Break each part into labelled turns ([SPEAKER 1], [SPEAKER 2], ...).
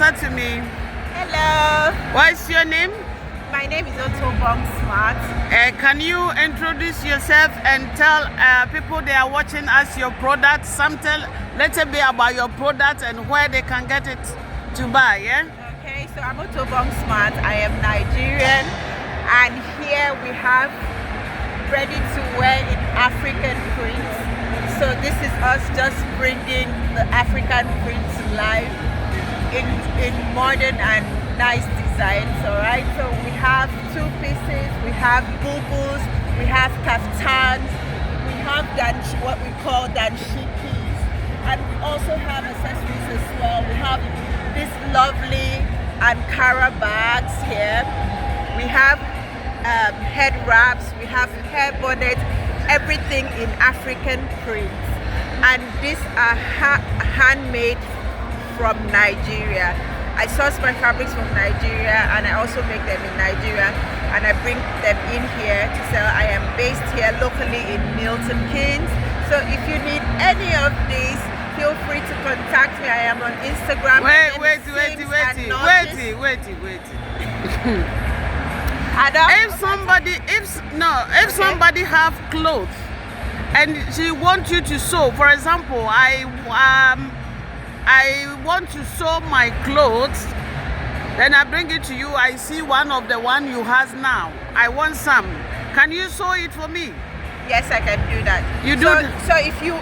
[SPEAKER 1] answer to me.
[SPEAKER 2] Hello.
[SPEAKER 1] What's your name?
[SPEAKER 2] My name is Smart.
[SPEAKER 1] Can you introduce yourself and tell people they are watching us your product, something little bit about your product and where they can get it to buy, yeah?
[SPEAKER 2] Okay, so I'm Smart. I am Nigerian, and here we have ready to wear in African prints. So this is us just bringing the African prints to life in modern and nice designs. All right, so we have two pieces, we have bubbles, we have kaftans, we have what we call danshikis, and we also have accessories as well. We have this lovely Ankara bags here, we have head wraps, we have hair bonnets, everything in African prints, and these are handmade from Nigeria. I source my fabrics from Nigeria, and I also make them in Nigeria, and I bring them in here to sell. I am based here locally in Milton Keynes. So if you need any of these, feel free to contact me. I am on Instagram.
[SPEAKER 1] Wait. If somebody have clothes and she wants you to sew, for example, I want to sew my clothes, then I bring it to you. I see one of the one you has now. I want some. Can you sew it for me?
[SPEAKER 2] Yes, I can do that.
[SPEAKER 1] You do.
[SPEAKER 2] So if you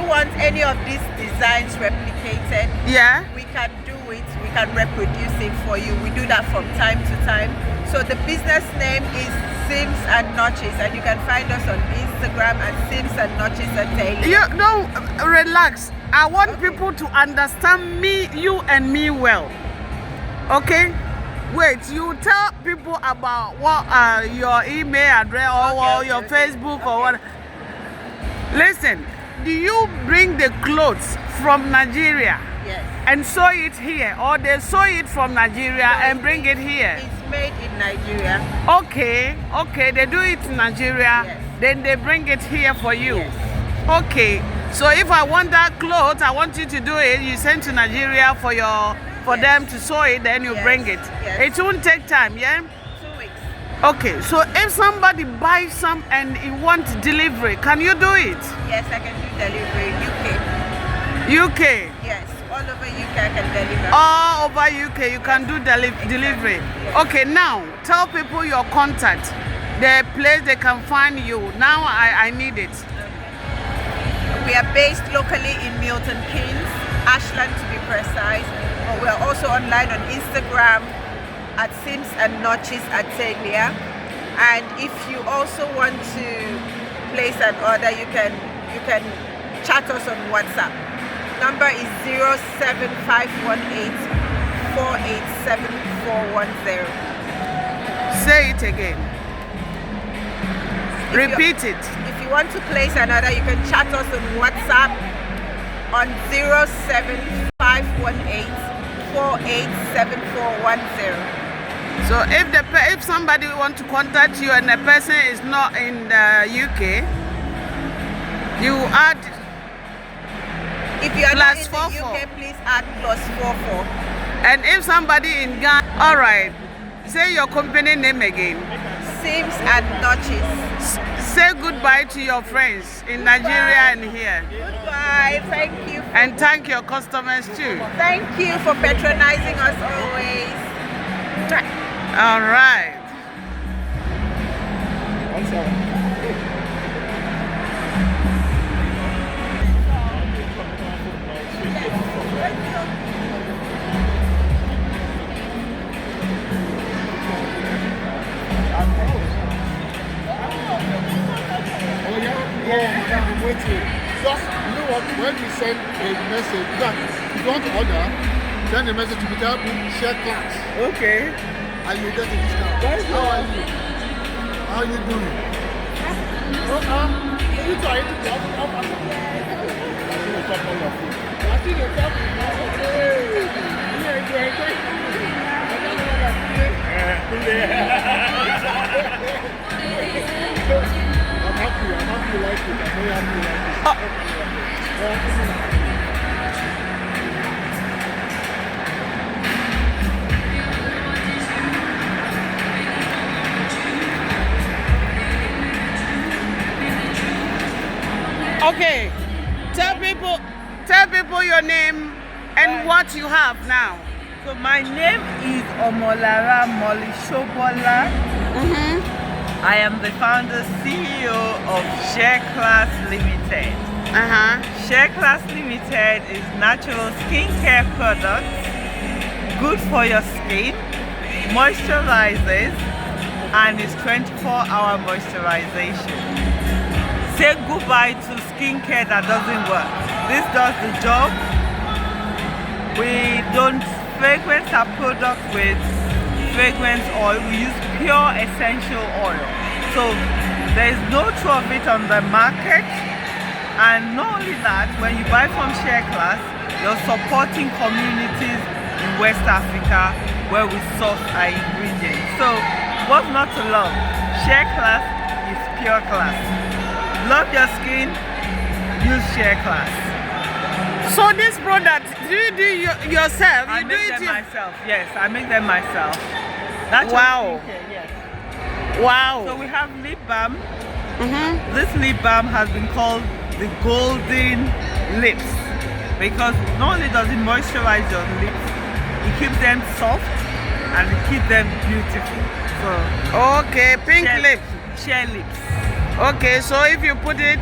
[SPEAKER 2] want any of these designs replicated,
[SPEAKER 1] yeah,
[SPEAKER 2] we can do it. We can reproduce it for you. We do that from time to time. So the business name is Sims and Notches, and you can find us on Instagram at Sims and Notches and Taylor.
[SPEAKER 1] You no, relax. I want people to understand me, you and me well. Okay? Wait, you tell people about what your email address or your Facebook or what. Listen, do you bring the clothes from Nigeria?
[SPEAKER 2] Yes.
[SPEAKER 1] And sew it here, or they sew it from Nigeria and bring it here?
[SPEAKER 2] It's made in Nigeria.
[SPEAKER 1] Okay, they do it in Nigeria,
[SPEAKER 2] yes.
[SPEAKER 1] Then they bring it here for you.
[SPEAKER 2] Yes.
[SPEAKER 1] Okay, so if I want that clothes, I want you to do it, you send to Nigeria for
[SPEAKER 2] yes.
[SPEAKER 1] them to sew it, then you
[SPEAKER 2] yes.
[SPEAKER 1] bring it.
[SPEAKER 2] Yes.
[SPEAKER 1] It won't take time, yeah?
[SPEAKER 2] 2 weeks.
[SPEAKER 1] Okay, so if somebody buys some and he wants delivery, can you do it?
[SPEAKER 2] Yes, I can do delivery in UK.
[SPEAKER 1] UK?
[SPEAKER 2] Yes, all over UK I can deliver.
[SPEAKER 1] All over UK you can do delivery.
[SPEAKER 2] Yes.
[SPEAKER 1] Okay, now tell people your contact, the place they can find you. Now I need it.
[SPEAKER 2] We are based locally in Milton Keynes, Ashland to be precise. But we are also online on Instagram at Sims and Notches at Taylor. And if you also want to place an order, you can chat us on WhatsApp. Number is 07518 487410.
[SPEAKER 1] Say it again. Repeat it.
[SPEAKER 2] If you want to place an order, you can chat us on WhatsApp on 07518 487410.
[SPEAKER 1] So if somebody want to contact you and the person is not in the UK, you add.
[SPEAKER 2] If you are not in the
[SPEAKER 1] 44.
[SPEAKER 2] UK, please add +44.
[SPEAKER 1] And if somebody in Ghana, all right. Say your company name again.
[SPEAKER 2] Sims and Notches.
[SPEAKER 1] Say goodbye to your friends in Nigeria and here.
[SPEAKER 2] Goodbye. Thank you.
[SPEAKER 1] And thank your customers too.
[SPEAKER 2] Thank you for patronizing us always.
[SPEAKER 1] All right.
[SPEAKER 3] I'm waiting. So, you know what? When you send a message, if you want to order, send a message to me, share class.
[SPEAKER 1] Okay.
[SPEAKER 3] And you get a discount. How are you? How are you doing? You try to talk about it. I see the top of I'm happy you like it. I'm very happy you like it.
[SPEAKER 1] Okay. Tell people your name and what you have now.
[SPEAKER 2] So my name is Omolara Molly Shobola. I am the founder CEO of Share Class Limited. Share Class Limited is natural skincare products, good for your skin, moisturizes, and is 24-hour moisturization. Say goodbye to skincare that doesn't work. This does the job. We don't fragrance our product with fragrance oil. We use pure essential oil. So there is no two of it on the market. And not only that, when you buy from Share Class, you're supporting communities in West Africa where we source our ingredients. So what's not to love? Share Class is pure class. Love your skin, use Share Class.
[SPEAKER 1] So this product, do you do yourself?
[SPEAKER 2] I make them myself. Yes, I make them myself. That's
[SPEAKER 1] wow.
[SPEAKER 2] Skincare, yes.
[SPEAKER 1] Wow.
[SPEAKER 2] So we have lip balm. This lip balm has been called the golden lips because not only does it moisturize your lips, it keeps them soft and it keeps them beautiful. So
[SPEAKER 1] okay, pink lips.
[SPEAKER 2] Share lips.
[SPEAKER 1] Okay, so if you put it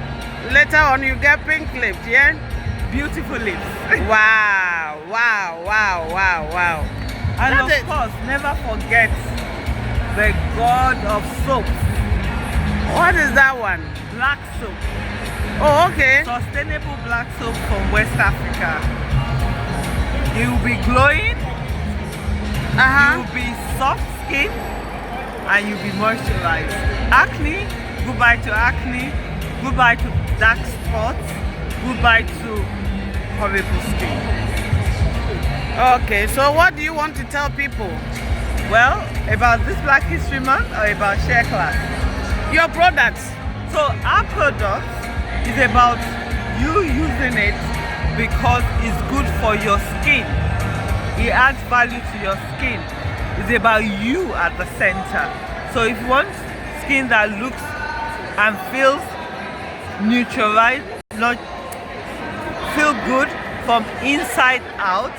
[SPEAKER 1] later on, you get pink lips, yeah?
[SPEAKER 2] Beautiful lips.
[SPEAKER 1] Wow, wow, wow, wow, wow.
[SPEAKER 2] And of course, never forget the god of soap.
[SPEAKER 1] What is that one?
[SPEAKER 2] Black soap.
[SPEAKER 1] Oh, okay.
[SPEAKER 2] Sustainable black soap from West Africa. It will be glowing. You will be soft skin, and you'll be moisturized. Acne, goodbye to acne. Goodbye to dark spots. Goodbye to horrible skin.
[SPEAKER 1] Okay, so what do you want to tell people?
[SPEAKER 2] Well, about this Black History Month or about Share Class?
[SPEAKER 1] Your products.
[SPEAKER 2] So our product is about you using it because it's good for your skin. It adds value to your skin. It's about you at the center. So if you want skin that looks and feels neutralized, not feel good from inside out,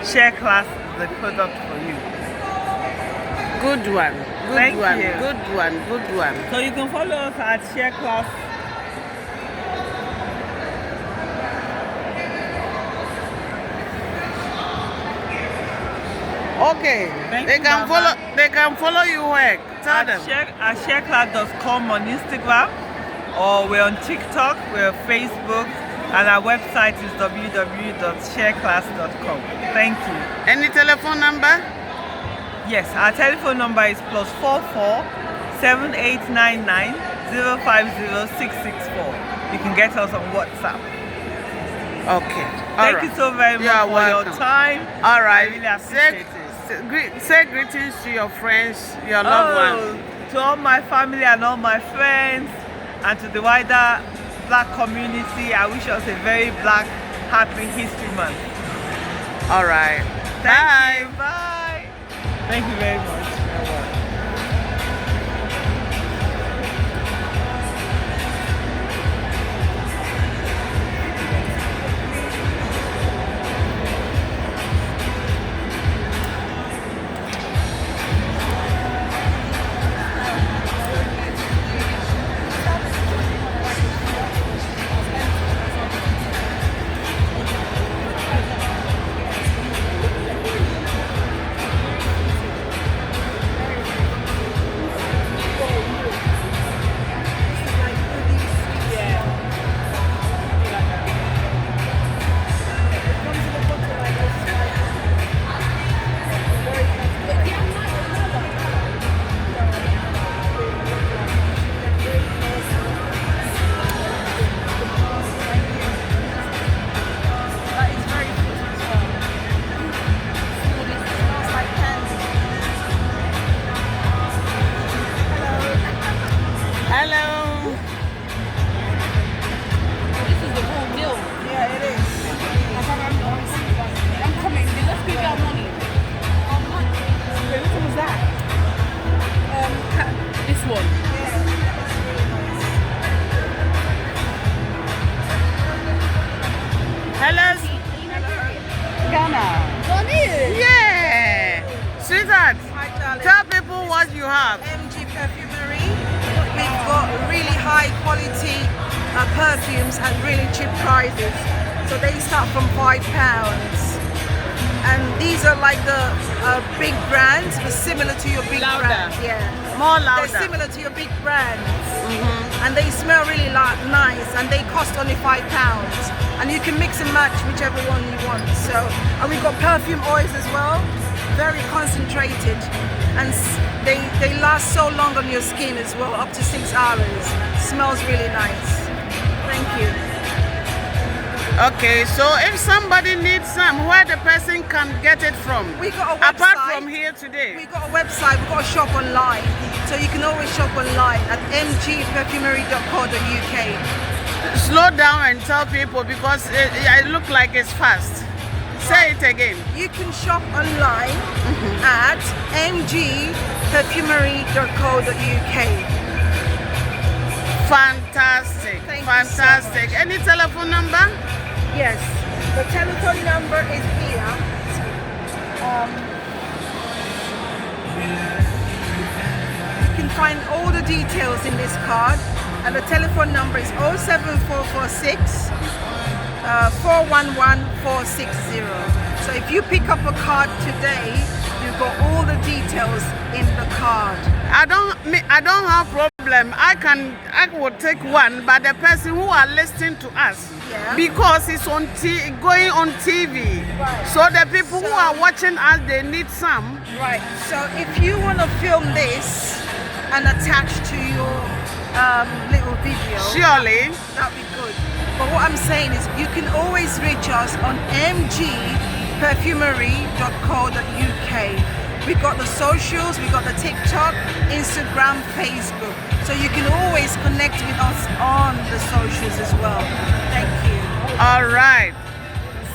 [SPEAKER 2] Share Class is the product for you.
[SPEAKER 1] Good one.
[SPEAKER 2] Thank
[SPEAKER 1] one.
[SPEAKER 2] you.
[SPEAKER 1] Good one. Good one.
[SPEAKER 2] So you can follow us at Share Class.
[SPEAKER 1] Okay. They can follow you where? Tell them.
[SPEAKER 2] At shareclass.com on Instagram, or we're on TikTok, we're on Facebook, and our website is www.shareclass.com. Thank you.
[SPEAKER 1] Any telephone number?
[SPEAKER 2] Yes, our telephone number is +44 7899 050664. You can get us on WhatsApp.
[SPEAKER 1] Okay.
[SPEAKER 2] Thank you so very much for your time.
[SPEAKER 1] All right.
[SPEAKER 2] I really appreciate it.
[SPEAKER 1] Say greetings to your friends, your loved ones.
[SPEAKER 2] To all my family and all my friends, and to the wider Black community, I wish us a very Black Happy History Month.
[SPEAKER 1] All right.
[SPEAKER 2] Thank you. Bye. Thank you very much. darling.
[SPEAKER 1] Tell people what you have.
[SPEAKER 2] MG Perfumery. We've got really high quality perfumes at really cheap prices. So they start from £5. And these are like the big brands, but similar to your big
[SPEAKER 1] Louder.
[SPEAKER 2] brand. Yeah.
[SPEAKER 1] More louder.
[SPEAKER 2] They're similar to your big brands. And they smell really nice, and they cost only £5. And you can mix and match whichever one you want. So, and we've got perfume oils as well, very concentrated, and they last so long on your skin as well, up to 6 hours. Smells really nice. Thank you.
[SPEAKER 1] Okay, so if somebody needs some, where the person can get it from?
[SPEAKER 2] We got a website.
[SPEAKER 1] Apart from here today.
[SPEAKER 2] We got a website, we got a shop online. So you can always shop online at mgperfumery.co.uk.
[SPEAKER 1] Slow down and tell people because it look like it's fast. Say it again.
[SPEAKER 2] You can shop online at mgperfumery.co.uk.
[SPEAKER 1] Fantastic.
[SPEAKER 2] Thank you
[SPEAKER 1] Fantastic.
[SPEAKER 2] so much.
[SPEAKER 1] Any telephone number?
[SPEAKER 2] Yes, the telephone number is here. You can find all the details in this card, and the telephone number is 07446 411 460. So if you pick up a card today, you've got all the details in the card.
[SPEAKER 1] I don't have problem. I will take one, but the person who are listening to us,
[SPEAKER 2] Yeah.
[SPEAKER 1] because it's on going on TV.
[SPEAKER 2] Right.
[SPEAKER 1] So the people who
[SPEAKER 2] So-
[SPEAKER 1] are watching us, they need some.
[SPEAKER 2] Right, so if you want to film this and attach to your little video,
[SPEAKER 1] Surely.
[SPEAKER 2] that'd be good. But what I'm saying is you can always reach us on mgperfumery.co.uk. We got the socials, we got the TikTok, Instagram, Facebook. So you can always connect with us on the socials as well. Thank you.
[SPEAKER 1] All right.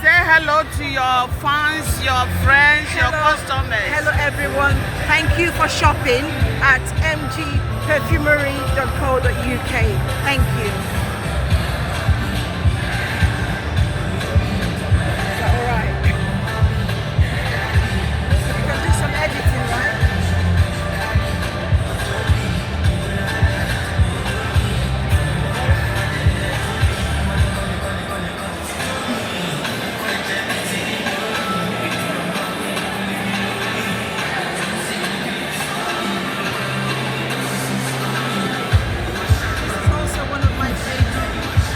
[SPEAKER 1] Say hello to your fans, your friends, your customers.
[SPEAKER 2] Hello everyone. Thank you for shopping at mgperfumery.co.uk. Thank you. Is that all right? You can do some editing, right? Also one of my favorites.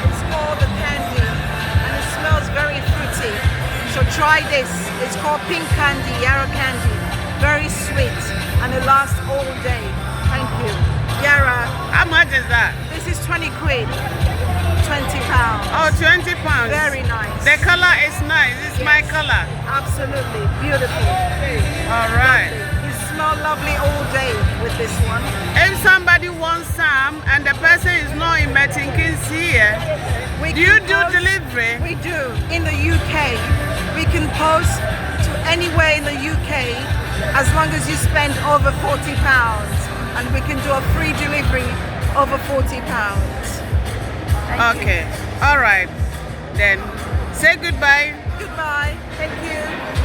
[SPEAKER 2] It's called the candy, and it smells very fruity. So try this. It's called pink candy, yarrow candy. Very sweet, and it lasts all day. Thank you. Yarrow,
[SPEAKER 1] How much is that?
[SPEAKER 2] this is 20 quid. 20 pounds.
[SPEAKER 1] Oh, 20 pounds.
[SPEAKER 2] Very nice.
[SPEAKER 1] The color is nice. It's my
[SPEAKER 2] Yes.
[SPEAKER 1] color.
[SPEAKER 2] Absolutely beautiful.
[SPEAKER 1] All right.
[SPEAKER 2] You smell lovely all day with this one.
[SPEAKER 1] If somebody wants some and the person is not in Milton Keynes here,
[SPEAKER 2] We
[SPEAKER 1] do you
[SPEAKER 2] can
[SPEAKER 1] do
[SPEAKER 2] post-
[SPEAKER 1] delivery?
[SPEAKER 2] We do. In the UK, we can post to anywhere in the UK as long as you spend over £40, and we can do a free delivery over £40. Thank you.
[SPEAKER 1] Okay. All right. Then say goodbye.
[SPEAKER 2] Goodbye. Thank you.